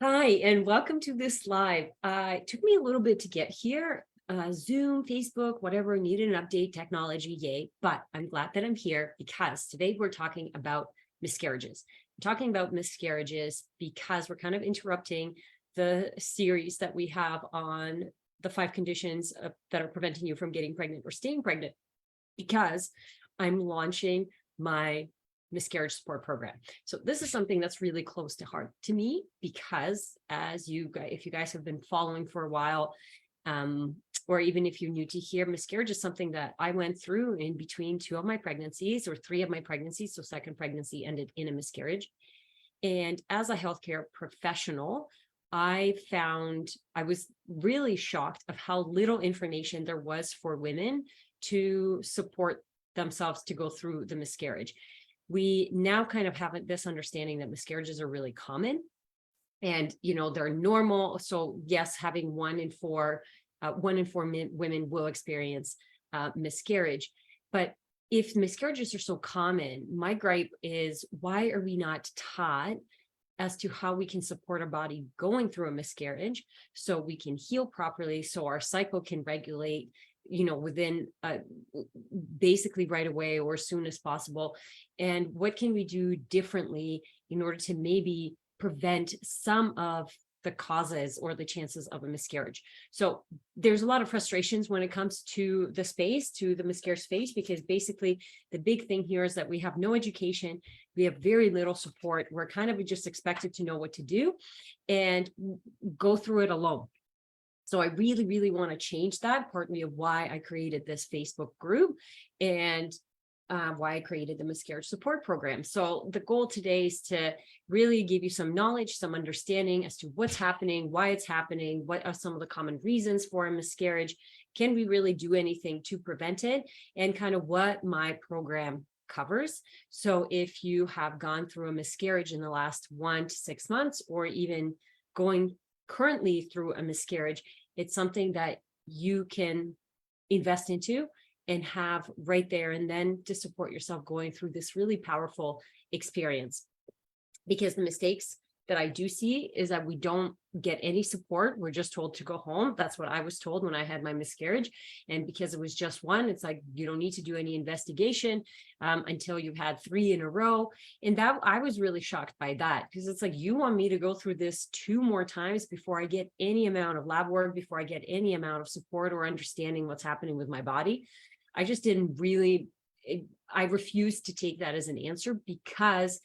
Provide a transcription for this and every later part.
Hi, and welcome to this live. It took me a little bit to get here. Zoom, Facebook, whatever, needed an update, technology, yay. But I'm glad that I'm here because today we're talking about miscarriages. I'm talking about miscarriages because we're kind of interrupting the series that we have on the 5 conditions that are preventing you from getting pregnant or staying pregnant, because I'm launching my miscarriage support program. So this is something that's really close to heart to me because if you guys have been following for a while, or even if you're new to here, miscarriage is something that I went through in between 2 of my pregnancies or 3 of my pregnancies. So second pregnancy ended in a miscarriage. And as a healthcare professional, I was really shocked of how little information there was for women to support themselves to go through the miscarriage. We now kind of have this understanding that miscarriages are really common and, they're normal. So yes, having one in four women will experience miscarriage. But if miscarriages are so common, my gripe is, why are we not taught as to how we can support our body going through a miscarriage so we can heal properly, so our cycle can regulate within basically right away or as soon as possible? And what can we do differently in order to maybe prevent some of the causes or the chances of a miscarriage? So there's a lot of frustrations when it comes to the miscarriage space, because basically the big thing here is that we have no education, we have very little support, we're kind of just expected to know what to do and go through it alone. So I really, really want to change that, partly of why I created this Facebook group and why I created the miscarriage support program. So the goal today is to really give you some knowledge, some understanding as to what's happening, why it's happening, what are some of the common reasons for a miscarriage, can we really do anything to prevent it, and kind of what my program covers. So if you have gone through a miscarriage in the last 1 to 6 months, or even going currently through a miscarriage, it's something that you can invest into and have right there, and then to support yourself going through this really powerful experience. Because the mistakes that I do see is that we don't get any support. We're just told to go home. That's what I was told when I had my miscarriage. And because it was just one, it's like, you don't need to do any investigation until you've had 3 in a row. And that, I was really shocked by that, because it's like, you want me to go through this 2 more times before I get any amount of lab work, before I get any amount of support or understanding what's happening with my body. I just I refused to take that as an answer, because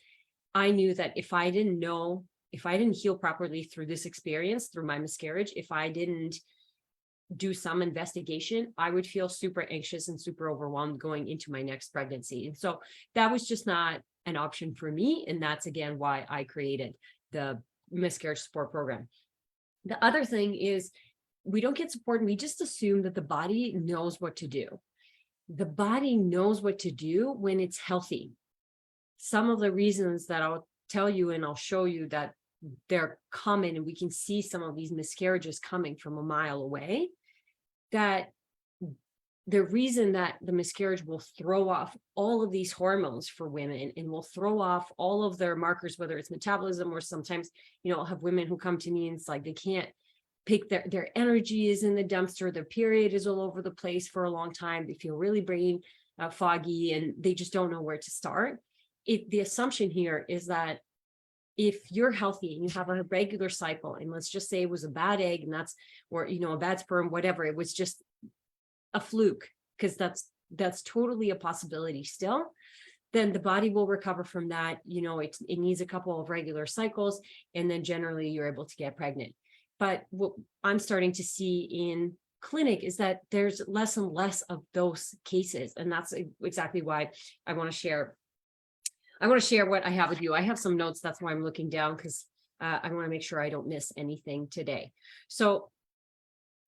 I knew that if I didn't heal properly through this experience, through my miscarriage, if I didn't do some investigation, I would feel super anxious and super overwhelmed going into my next pregnancy. And so that was just not an option for me. And that's, again, why I created the miscarriage support program. The other thing is, we don't get support and we just assume that the body knows what to do. The body knows what to do when it's healthy. Some of the reasons that I'll tell you and I'll show you that they're common, and we can see some of these miscarriages coming from a mile away, that the reason that the miscarriage will throw off all of these hormones for women and will throw off all of their markers, whether it's metabolism, or sometimes, I'll have women who come to me and it's like they can't pick their energy is in the dumpster, their period is all over the place for a long time, they feel really brain foggy, and they just don't know where to start. The assumption here is that if you're healthy and you have a regular cycle, and let's just say it was a bad egg, and or a bad sperm, whatever, it was just a fluke, because that's totally a possibility still, then the body will recover from that. It needs a couple of regular cycles, and then generally you're able to get pregnant. But what I'm starting to see in clinic is that there's less and less of those cases. And that's exactly why I want to share what I have with you. I have some notes. That's why I'm looking down, because I want to make sure I don't miss anything today. So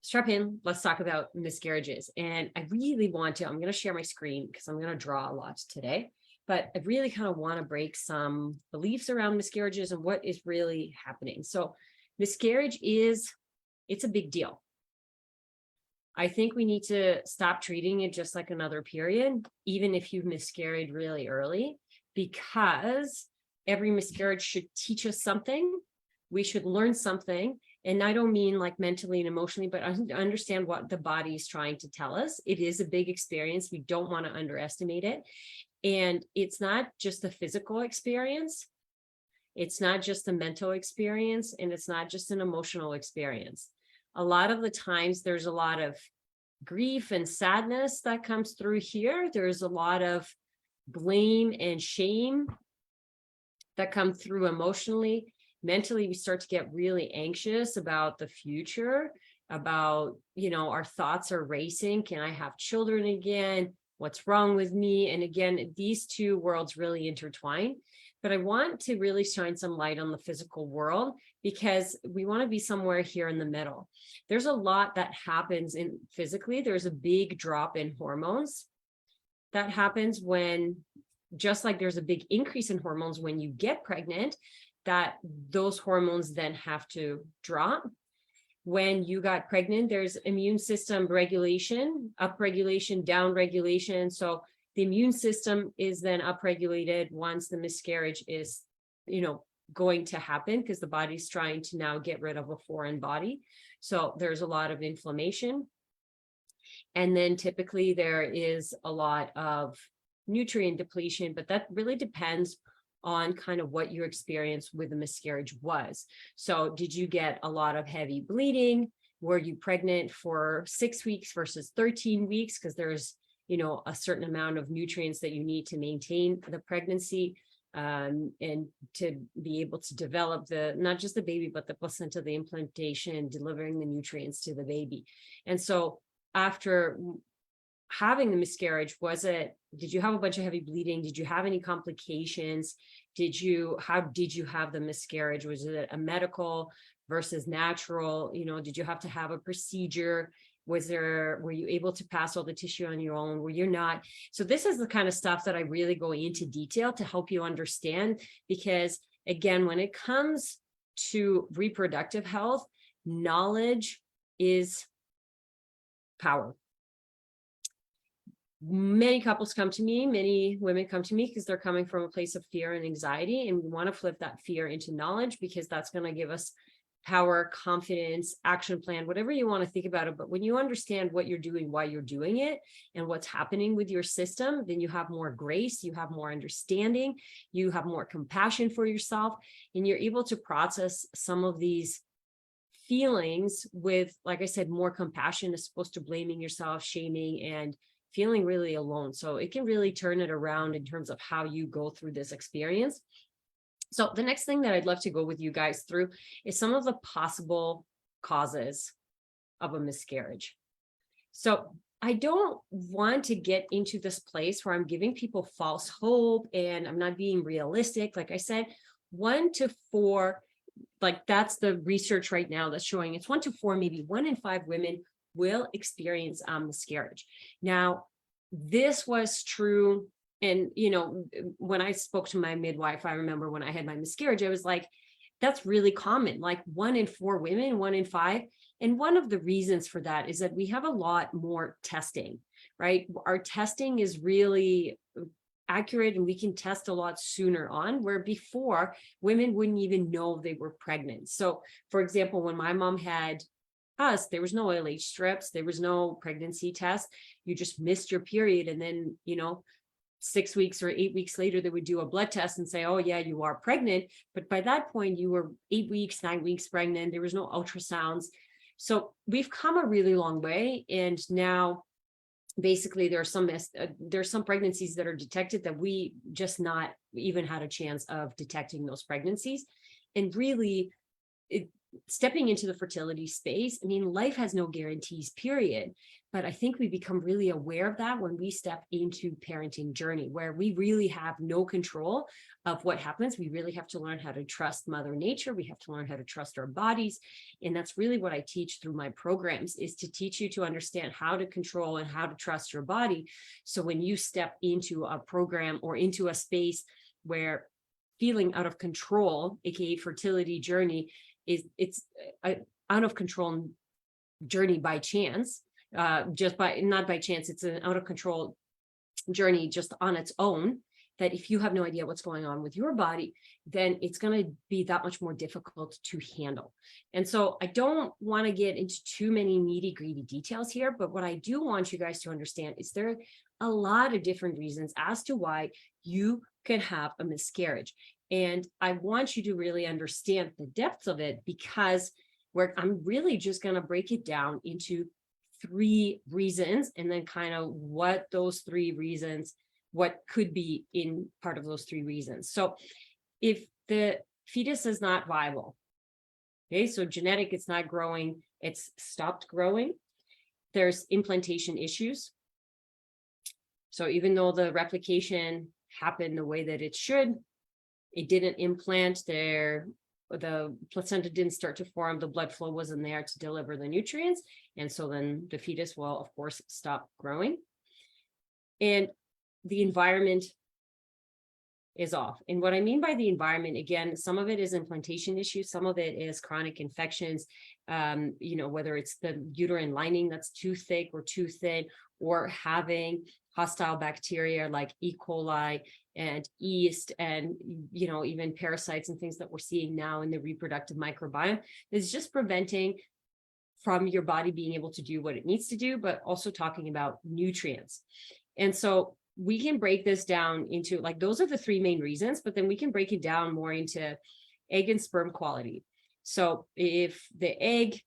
strap in, let's talk about miscarriages. And I really want to, I'm going to share my screen because I'm going to draw a lot today, but I really kind of want to break some beliefs around miscarriages and what is really happening. So miscarriage it's a big deal. I think we need to stop treating it just like another period, even if you've miscarried really early, because every miscarriage should teach us something we should learn something. And I don't mean like mentally and emotionally, but understand what the body is trying to tell us. It is a big experience. We don't want to underestimate it. And it's not just a physical experience. It's not just a mental experience, and it's not just an emotional experience. A lot of the times there's a lot of grief and sadness that comes through here. There's a lot of blame and shame that come through emotionally. Mentally, we start to get really anxious about the future, about, our thoughts are racing. Can I have children again? What's wrong with me? And again, these two worlds really intertwine. But I want to really shine some light on the physical world, because we want to be somewhere here in the middle. There's a lot that happens in physically. There's a big drop in hormones that happens when, just like there's a big increase in hormones when you get pregnant, that those hormones then have to drop. When you got pregnant, there's immune system regulation, upregulation, downregulation. So the immune system is then upregulated once the miscarriage is, going to happen, because the body's trying to now get rid of a foreign body. So there's a lot of inflammation. And then typically there is a lot of nutrient depletion, but that really depends on kind of what your experience with the miscarriage was. So did you get a lot of heavy bleeding? Were you pregnant for 6 weeks versus 13 weeks? Because there's, a certain amount of nutrients that you need to maintain the pregnancy, and to be able to develop not just the baby, but the placenta, the implantation, delivering the nutrients to the baby. And so after having the miscarriage, did you have a bunch of heavy bleeding? Did you have any complications? How did you have the miscarriage? Was it a medical versus natural? Did you have to have a procedure? Were you able to pass all the tissue on your own? Were you not? So this is the kind of stuff that I really go into detail to help you understand, because again, when it comes to reproductive health, knowledge is power. Many couples come to me, many women come to me because they're coming from a place of fear and anxiety, and we want to flip that fear into knowledge, because that's going to give us power, confidence, action plan, whatever you want to think about it. But when you understand what you're doing, why you're doing it, and what's happening with your system, then you have more grace, you have more understanding, you have more compassion for yourself, and you're able to process some of these feelings with, like I said, more compassion, as opposed to blaming yourself, shaming, and feeling really alone. So it can really turn it around in terms of how you go through this experience. So the next thing that I'd love to go with you guys through is some of the possible causes of a miscarriage. So I don't want to get into this place where I'm giving people false hope and I'm not being realistic. Like I said, 1 to 4, like that's the research right now that's showing it's 1 to 4, maybe 1 in 5 women will experience miscarriage. Now, this was true. And, when I spoke to my midwife, I remember when I had my miscarriage, I was like, that's really common, like 1 in 4 women, 1 in 5. And one of the reasons for that is that we have a lot more testing, right? Our testing is really accurate, and we can test a lot sooner on, where before women wouldn't even know they were pregnant. So for example, when my mom had us, there was no LH strips, there was no pregnancy test. You just missed your period, and then 6 weeks or 8 weeks later, they would do a blood test and say, oh yeah, you are pregnant. But by that point, you were 8 weeks, 9 weeks pregnant. There was no ultrasounds. So we've come a really long way. And now basically there's some pregnancies that are detected that we just not even had a chance of detecting those pregnancies. And really, stepping into the fertility space, I mean, life has no guarantees, period. But I think we become really aware of that when we step into parenting journey, where we really have no control of what happens. We really have to learn how to trust Mother Nature. We have to learn how to trust our bodies. And that's really what I teach through my programs, is to teach you to understand how to control and how to trust your body. So when you step into a program or into a space where feeling out of control, aka fertility journey, it's out of control journey by chance, not by chance, it's an out of control journey just on its own. that if you have no idea what's going on with your body, then it's going to be that much more difficult to handle. And so I don't want to get into too many nitty-gritty details here, but what I do want you guys to understand is there are a lot of different reasons as to why you can have a miscarriage. And I want you to really understand the depths of it, because I'm really just going to break it down into 3 reasons, and then kind of what those 3 reasons, what could be in part of those 3 reasons. So if the fetus is not viable, okay, so genetic, it's not growing, it's stopped growing, there's implantation issues. So even though the replication happened the way that it should, it didn't implant there, the placenta didn't start to form, the blood flow wasn't there to deliver the nutrients, and so then the fetus will, of course, stop growing. And the environment is off. And what I mean by the environment, again, some of it is implantation issues, some of it is chronic infections, whether it's the uterine lining that's too thick or too thin, or having hostile bacteria like E. coli and yeast, and even parasites and things that we're seeing now in the reproductive microbiome, is just preventing from your body being able to do what it needs to do, but also talking about nutrients. And so we can break this down into, like, those are the 3 main reasons, but then we can break it down more into egg and sperm quality. So if the egg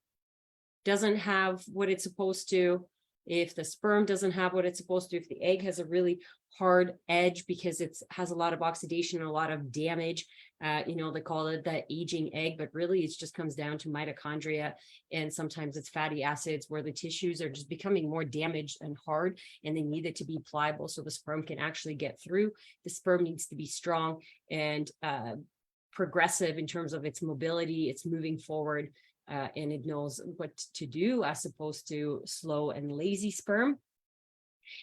doesn't have what it's supposed to, if the sperm doesn't have what it's supposed to, if the egg has a really hard edge because it has a lot of oxidation and a lot of damage, they call it the aging egg, but really it just comes down to mitochondria, and sometimes it's fatty acids where the tissues are just becoming more damaged and hard, and they need it to be pliable so the sperm can actually get through. The sperm needs to be strong and progressive in terms of its mobility, it's moving forward, and it knows what to do, as opposed to slow and lazy sperm.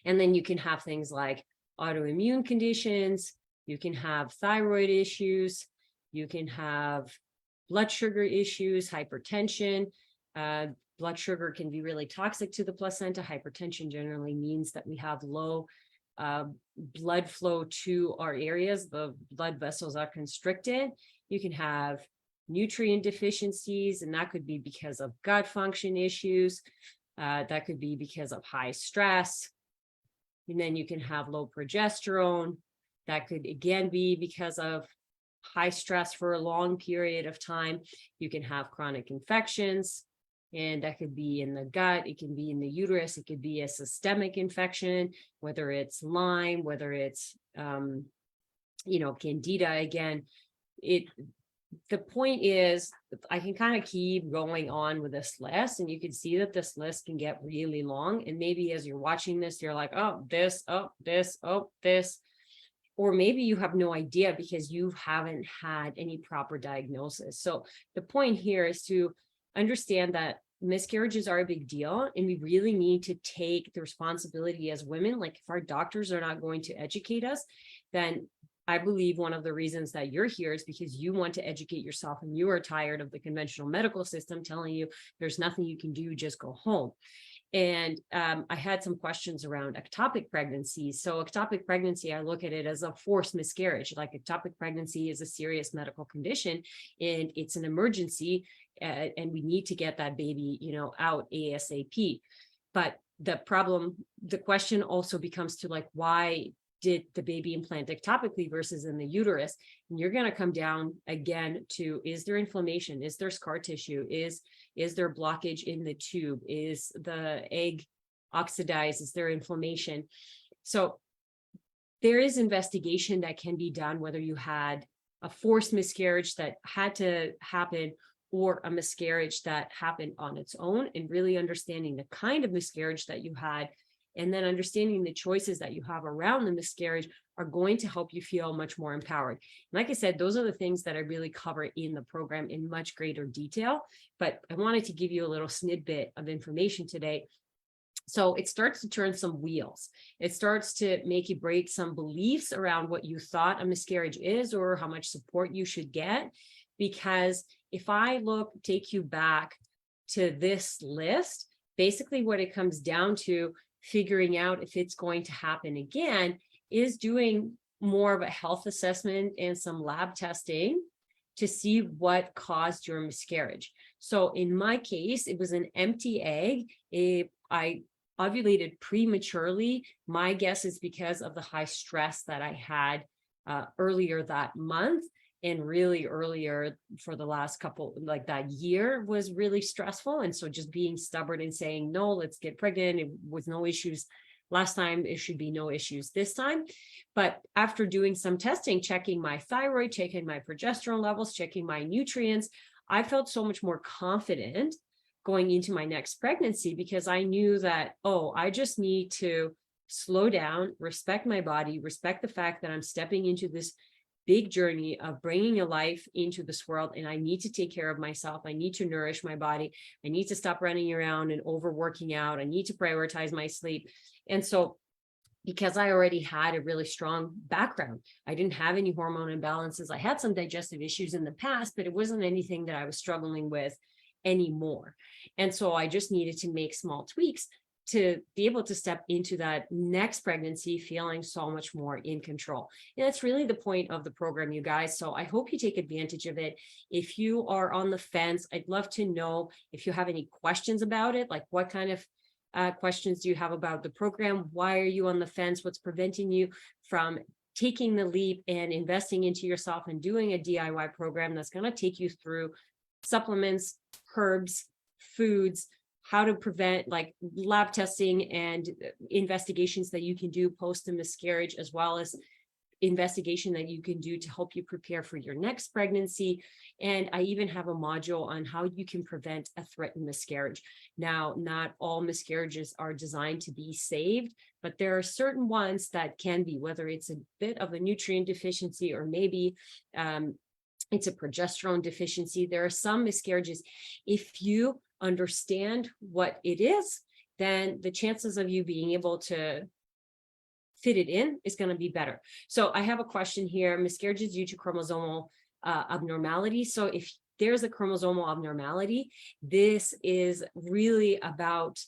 And then you can have things like autoimmune conditions, you can have thyroid issues, you can have blood sugar issues, hypertension. Blood sugar can be really toxic to the placenta. Hypertension generally means that we have low blood flow to our areas. The blood vessels are constricted. You can have nutrient deficiencies, and that could be because of gut function issues. That could be because of high stress. And then you can have low progesterone. That could again be because of high stress for a long period of time. You can have chronic infections, and that could be in the gut, it can be in the uterus, it could be a systemic infection, whether it's Lyme, whether it's Candida. Again, the point is, I can kind of keep going on with this list, and you can see that this list can get really long. And maybe as you're watching this, you're like, oh, this, oh, this, oh, this. Or maybe you have no idea because you haven't had any proper diagnosis. So the point here is to understand that miscarriages are a big deal, and we really need to take the responsibility as women. Like, if our doctors are not going to educate us, then I believe one of the reasons that you're here is because you want to educate yourself, and you are tired of the conventional medical system telling you there's nothing you can do, just go home. And I had some questions around ectopic pregnancy. So ectopic pregnancy, I look at it as a forced miscarriage. Like, ectopic pregnancy is a serious medical condition, and it's an emergency, and we need to get that baby, out ASAP. But the question also becomes to, like, why did the baby implant ectopically versus in the uterus? And you're going to come down again to, is there inflammation? Is there scar tissue? Is there blockage in the tube? Is the egg oxidized? Is there inflammation? So there is investigation that can be done, whether you had a forced miscarriage that had to happen or a miscarriage that happened on its own, and really understanding the kind of miscarriage that you had, and then understanding the choices that you have around the miscarriage are going to help you feel much more empowered. And like I said, those are the things that I really cover in the program in much greater detail, but I wanted to give you a little snippet of information today. So it starts to turn some wheels. It starts to make you break some beliefs around what you thought a miscarriage is, or how much support you should get. Because if I take you back to this list, basically what it comes down to, figuring out if it's going to happen again, is doing more of a health assessment and some lab testing to see what caused your miscarriage. So in my case, it was an empty egg. I ovulated prematurely. My guess is because of the high stress that I had earlier that month. And really earlier for the last couple, like that year was really stressful. And so just being stubborn and saying, no, let's get pregnant. It was no issues last time. It should be no issues this time. But after doing some testing, checking my thyroid, checking my progesterone levels, checking my nutrients, I felt so much more confident going into my next pregnancy because I knew that, oh, I just need to slow down, respect my body, respect the fact that I'm stepping into this big journey of bringing a life into this world, and I need to take care of myself. I need to nourish my body. I need to stop running around and overworking out. I need to prioritize my sleep. And so because I already had a really strong background, I didn't have any hormone imbalances. I had some digestive issues in the past, but it wasn't anything that I was struggling with anymore. And so I just needed to make small tweaks to be able to step into that next pregnancy feeling so much more in control. And that's really the point of the program, you guys. So I hope you take advantage of it. If you are on the fence, I'd love to know if you have any questions about it, like what kind of questions do you have about the program? Why are you on the fence? What's preventing you from taking the leap and investing into yourself and doing a DIY program that's going to take you through supplements, herbs, foods, how to prevent, like lab testing and investigations that you can do post a miscarriage, as well as investigation that you can do to help you prepare for your next pregnancy. And I even have a module on how you can prevent a threatened miscarriage. Now, not all miscarriages are designed to be saved, but there are certain ones that can be, whether it's a bit of a nutrient deficiency or maybe it's a progesterone deficiency. There are some miscarriages. If you understand what it is, then the chances of you being able to fit it in is going to be better. So I have a question here. Miscarriage is due to chromosomal abnormality. So if there's a chromosomal abnormality, this is really about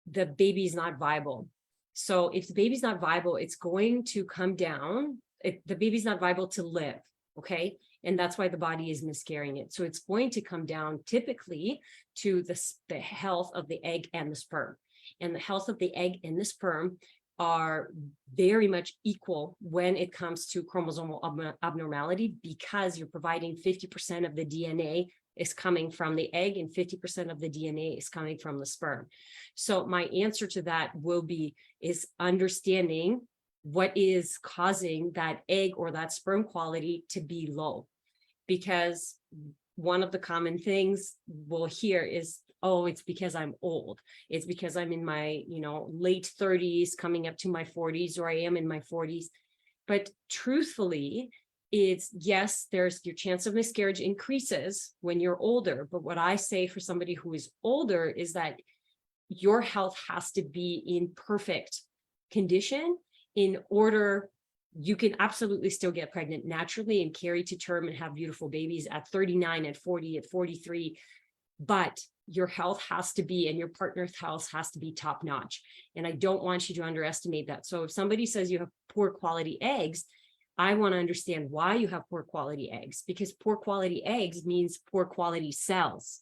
the baby's not viable. So if the baby's not viable, it's going to come down. The baby's not viable to live. Okay. And that's why the body is miscarrying it. So it's going to come down typically to the health of the egg and the sperm. And the health of the egg and the sperm are very much equal when it comes to chromosomal abnormality, because you're providing 50% of the DNA is coming from the egg and 50% of the DNA is coming from the sperm. So my answer to that is understanding what is causing that egg or that sperm quality to be low. Because one of the common things we'll hear is, oh, it's because I'm old. It's because I'm in my, late 30s, coming up to my 40s, or I am in my 40s. But truthfully, it's, yes, there's your chance of miscarriage increases when you're older. But what I say for somebody who is older is that your health has to be in perfect condition in order. You can absolutely still get pregnant naturally and carry to term and have beautiful babies at 39, at 40, at 43. But your health has to be, and your partner's health has to be top notch. And I don't want you to underestimate that. So if somebody says you have poor quality eggs, I want to understand why you have poor quality eggs, because poor quality eggs means poor quality cells.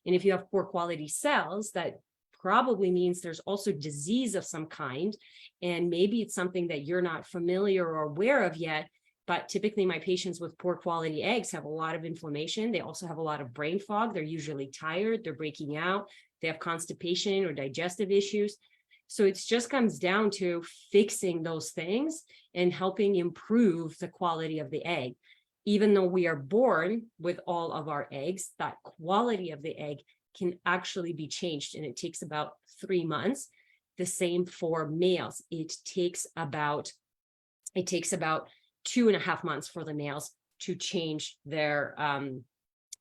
And if you have poor quality cells, that probably means there's also disease of some kind. And maybe it's something that you're not familiar or aware of yet. But typically my patients with poor quality eggs have a lot of inflammation. They also have a lot of brain fog. They're usually tired. They're breaking out. They have constipation or digestive issues. So it just comes down to fixing those things and helping improve the quality of the egg. Even though we are born with all of our eggs, that quality of the egg can actually be changed. And it takes about 3 months. The same for males. It takes about 2.5 months for the males to change their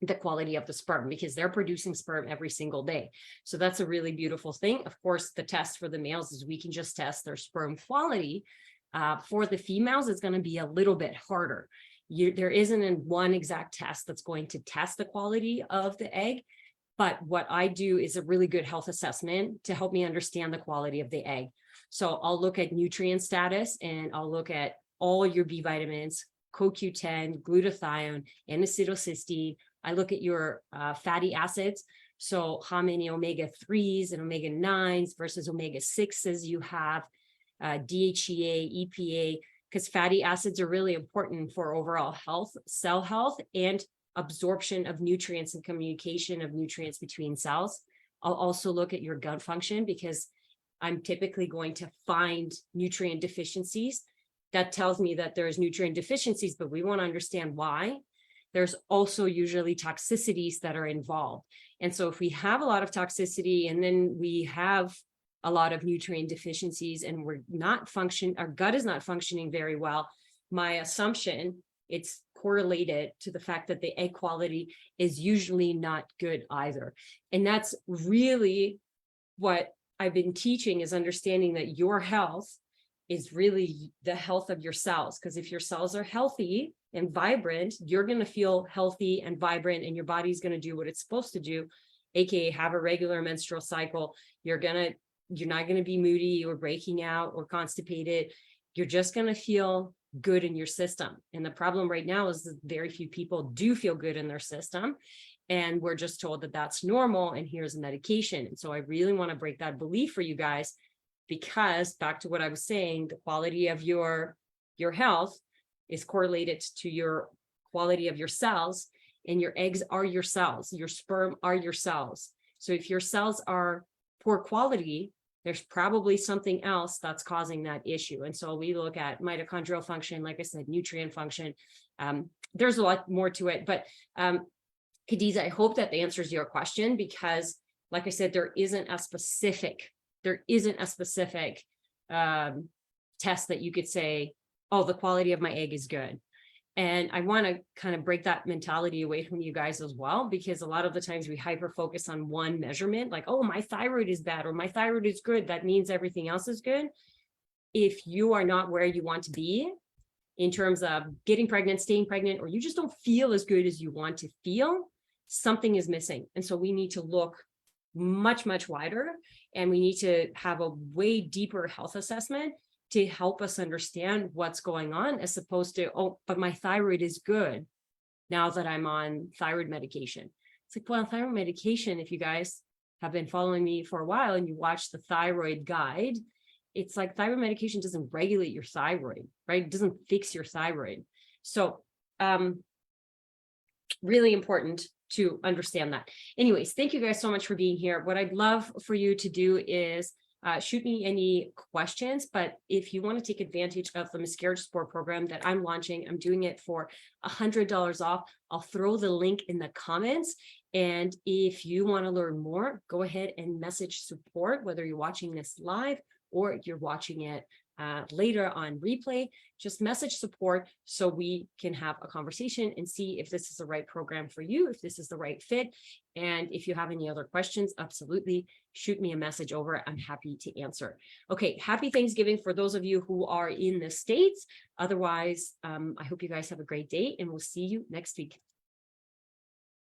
the quality of the sperm, because they're producing sperm every single day. So that's a really beautiful thing. Of course, the test for the males is we can just test their sperm quality. For the females, it's going to be a little bit harder. There isn't one exact test that's going to test the quality of the egg. But what I do is a really good health assessment to help me understand the quality of the egg. So I'll look at nutrient status, and I'll look at all your B vitamins, CoQ10, glutathione, and acetylcysteine. I look at your fatty acids. So how many omega-3s and omega-9s versus omega-6s you have, DHEA, EPA, because fatty acids are really important for overall health, cell health, and absorption of nutrients and communication of nutrients between cells. I'll also look at your gut function because I'm typically going to find nutrient deficiencies. That tells me that there's nutrient deficiencies, but we want to understand why. There's also usually toxicities that are involved. And so if we have a lot of toxicity and then we have a lot of nutrient deficiencies and we're not our gut is not functioning very well, my assumption, it's correlated to the fact that the egg quality is usually not good either. And that's really what I've been teaching, is understanding that your health is really the health of your cells. Because if your cells are healthy and vibrant, you're going to feel healthy and vibrant, and your body's going to do what it's supposed to do, aka have a regular menstrual cycle. You're not going to be moody or breaking out or constipated. You're just going to feel good in your system. And the problem right now is that very few people do feel good in their system. And we're just told that that's normal and here's a medication. And so I really want to break that belief for you guys, because back to what I was saying, the quality of your health is correlated to your quality of your cells, and your eggs are your cells, your sperm are your cells. So if your cells are poor quality, there's probably something else that's causing that issue. And so we look at mitochondrial function, like I said, nutrient function. There's a lot more to it, but Khadija, I hope that answers your question, because like I said, there isn't a specific test that you could say, oh, the quality of my egg is good. And I want to kind of break that mentality away from you guys as well, because a lot of the times we hyper focus on one measurement, like, oh, my thyroid is bad or my thyroid is good. That means everything else is good. If you are not where you want to be in terms of getting pregnant, staying pregnant, or you just don't feel as good as you want to feel, something is missing. And so we need to look much, much wider, and we need to have a way deeper health assessment to help us understand what's going on, as opposed to, oh, but my thyroid is good now that I'm on thyroid medication. It's like, well, thyroid medication, if you guys have been following me for a while and you watch the thyroid guide, it's like thyroid medication doesn't regulate your thyroid, right? It doesn't fix your thyroid. So really important to understand that. Anyways, thank you guys so much for being here. What I'd love for you to do is shoot me any questions, but if you want to take advantage of the Miscarriage Support Program that I'm launching, I'm doing it for $100 off. I'll throw the link in the comments. And if you want to learn more, go ahead and message support, whether you're watching this live or you're watching it later on replay. Just message support so we can have a conversation and see if this is the right program for you, if this is the right fit. And if you have any other questions, absolutely shoot me a message over. I'm happy to answer. Okay, happy Thanksgiving for those of you who are in the States. Otherwise, I hope you guys have a great day, and we'll see you next week.